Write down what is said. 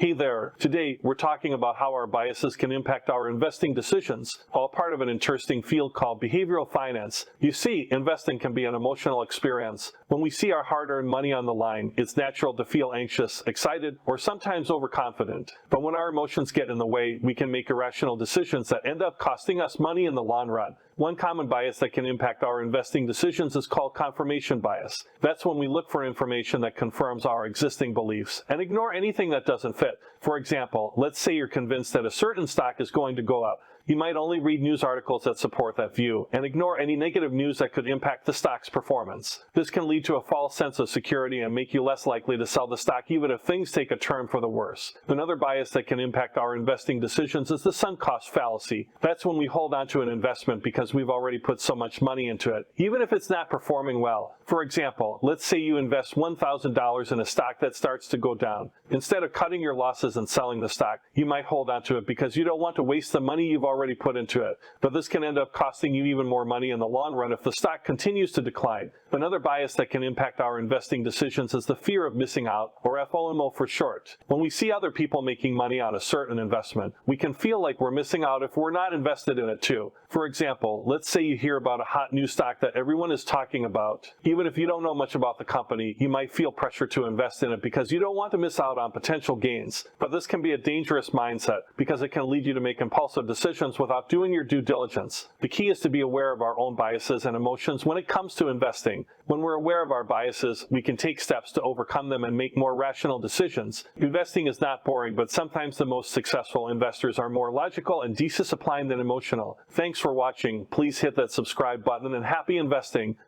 Hey there, today we're talking about how our biases can impact our investing decisions, all part of an interesting field called behavioral finance. You see, investing can be an emotional experience. When we see our hard-earned money on the line, it's natural to feel anxious, excited, or sometimes overconfident. But when our emotions get in the way, we can make irrational decisions that end up costing us money in the long run. One common bias that can impact our investing decisions is called confirmation bias. That's when we look for information that confirms our existing beliefs and ignore anything that doesn't fit. For example, let's say you're convinced that a certain stock is going to go up. You might only read news articles that support that view and ignore any negative news that could impact the stock's performance. This can lead to a false sense of security and make you less likely to sell the stock even if things take a turn for the worse. Another bias that can impact our investing decisions is the sunk cost fallacy. That's when we hold on to an investment because we've already put so much money into it, even if it's not performing well. For example, let's say you invest $1,000 in a stock that starts to go down. Instead of cutting your losses and selling the stock, you might hold on to it because you don't want to waste the money you've already put into it. But this can end up costing you even more money in the long run if the stock continues to decline. Another bias that can impact our investing decisions is the fear of missing out, or FOMO for short. When we see other people making money on a certain investment, we can feel like we're missing out if we're not invested in it too. For example, let's say you hear about a hot new stock that everyone is talking about. Even if you don't know much about the company, you might feel pressure to invest in it because you don't want to miss out on potential gains. But this can be a dangerous mindset because it can lead you to make impulsive decisions without doing your due diligence. The key is to be aware of our own biases and emotions when it comes to investing. When we're aware of our biases, we can take steps to overcome them and make more rational decisions. Investing is not boring, but sometimes the most successful investors are more logical and disciplined than emotional. Thanks for watching. Please hit that subscribe button and happy investing.